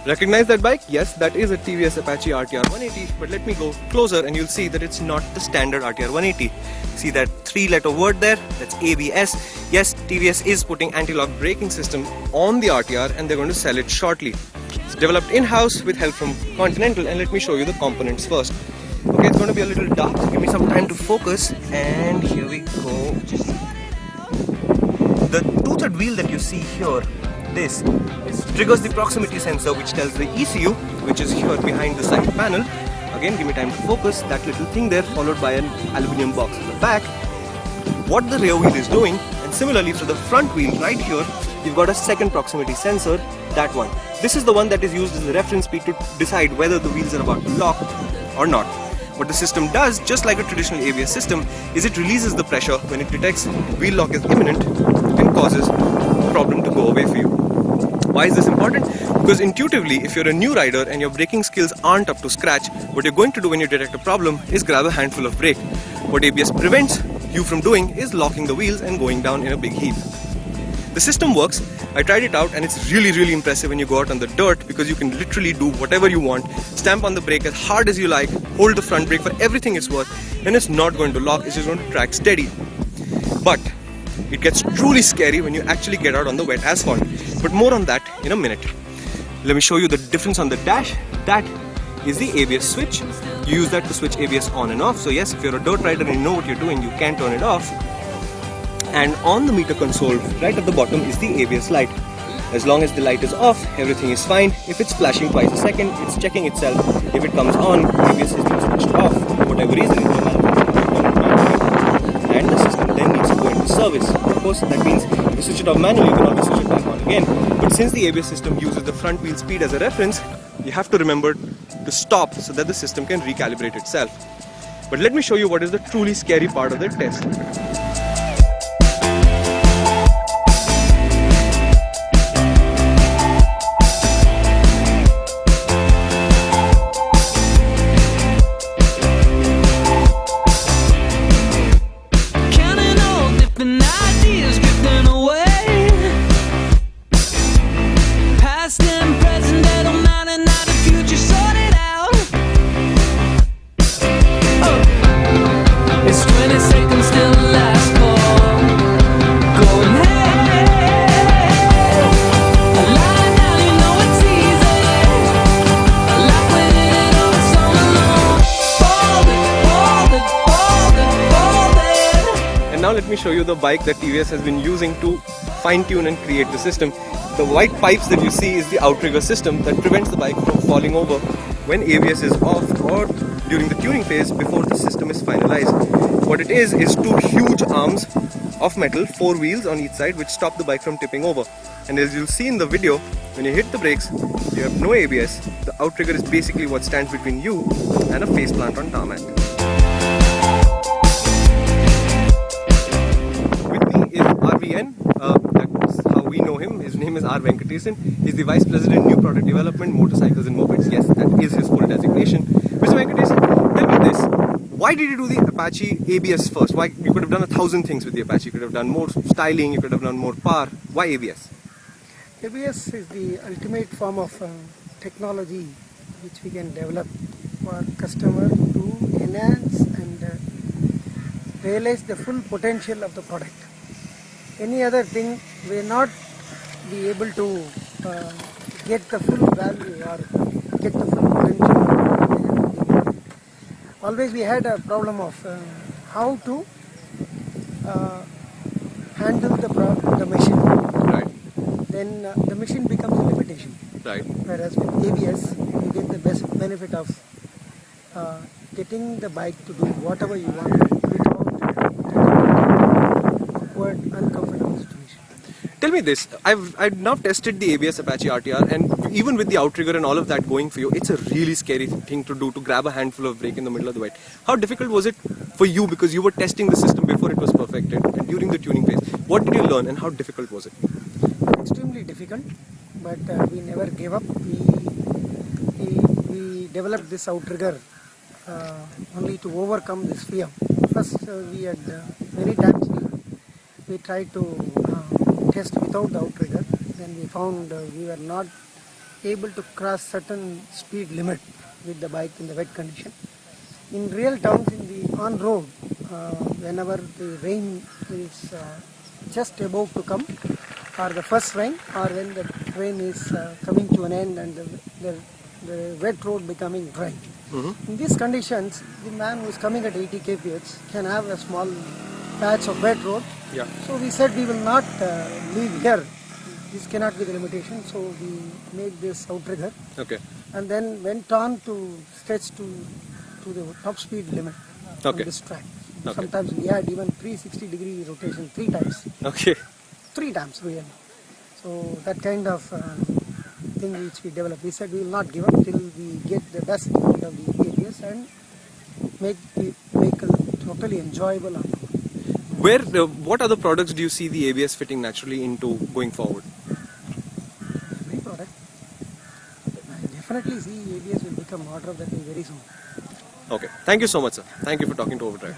Recognize that bike? Yes, that is a TVS Apache RTR 180, but let me go closer and you'll see that it's not the standard RTR 180. See that 3-letter word there? That's ABS. Yes, TVS is putting anti-lock braking system on the RTR and they're going to sell it shortly. It's developed in-house with help from Continental, and let me show you the components first. Okay, it's going to be a little dark, so give me some time to focus, and here we go. The toothed wheel that you see here, this triggers the proximity sensor which tells the ECU, which is here behind the side panel. Again, give me time to focus, that little thing there, followed by an aluminium box at the back. What the rear wheel is doing, and similarly for the front wheel right here, you've got a second proximity sensor, that one. This is the one that is used as a reference speed to decide whether the wheels are about to lock or not. What the system does, just like a traditional ABS system, is it releases the pressure when it detects wheel lock is imminent and causes the problem to go away for you. Why is this important? Because intuitively, if you're a new rider and your braking skills aren't up to scratch, what you're going to do when you detect a problem is grab a handful of brake. What ABS prevents you from doing is locking the wheels and going down in a big heap. The system works. I tried it out and it's really impressive when you go out on the dirt, because you can literally do whatever you want, stamp on the brake as hard as you like, hold the front brake for everything it's worth, and it's not going to lock, it's just going to track steady. But it gets truly scary when you actually get out on the wet asphalt. But more on that in a minute. Let me show you the difference on the dash. That is the ABS switch. You use that to switch ABS on and off. So yes, if you're a dirt rider and you know what you're doing, you can turn it off. And on the meter console, right at the bottom, is the ABS light. As long as the light is off, everything is fine. If it's flashing twice a second, it's checking itself. If it comes on, ABS has been switched off for whatever reason. And the system then needs to go into service. Of course, that means if you switch it off manually, you can always switch it back on again. But since the ABS system uses the front wheel speed as a reference, you have to remember to stop so that the system can recalibrate itself. But let me show you what is the truly scary part of the test. Let me show you the bike that TVS has been using to fine-tune and create the system. The white pipes that you see is the outrigger system that prevents the bike from falling over when ABS is off or during the tuning phase before the system is finalized. What it is two huge arms of metal, 4 wheels on each side, which stop the bike from tipping over. And as you'll see in the video, when you hit the brakes, you have no ABS. The outrigger is basically what stands between you and a faceplant on tarmac. RVN, that's how we know him. His name is Venkatesan. He's the Vice President, New Product Development, Motorcycles and Mopeds. Yes, that is his full designation. Mr. Venkatesan, tell me this. Why did you do the Apache ABS first? Why? You could have done 1,000 things with the Apache. You could have done more styling, you could have done more power. Why ABS? ABS is the ultimate form of technology which we can develop for customer to enhance and realize the full potential of the product. Any other thing will not be able to get the full value or get the full potential. Always we had a problem of how to handle the machine. Right. Then the machine becomes a limitation. Right. Whereas with ABS, you get the best benefit of getting the bike to do whatever you want without awkward, uncomfortable situation. Tell me this, I've now tested the ABS Apache RTR, and even with the outrigger and all of that going for you, it's a really scary thing to do, to grab a handful of brake in the middle of the wet. How difficult was it for you, because you were testing the system before it was perfected and during the tuning phase? What did you learn and how difficult was it? Extremely difficult, but we never gave up. We developed this outrigger only to overcome this fear. First, we had many times we tried to test without the outrigger. Then we found we were not able to cross certain speed limit with the bike in the wet condition. In real terms, in the on road, whenever the rain is just about to come, or the first rain, or when the rain is coming to an end and the wet road becoming dry. In these conditions, the man who is coming at 80 kph can have a small patch of wet road. Yeah. So we said we will not leave here. This cannot be the limitation. So we made this outrigger. Okay. And then went on to stretch to the top speed limit on this track. Okay. Sometimes we had even 360-degree rotation 3 times. Okay. 3 times really. So that kind of thing which we developed. We said we will not give up till we get the best out of the ABS and make the vehicle totally enjoyable on road. What other products do you see the ABS fitting naturally into going forward? Every product. I definitely see ABS will become order of the day very soon. Okay. Thank you so much, sir. Thank you for talking to Overdrive.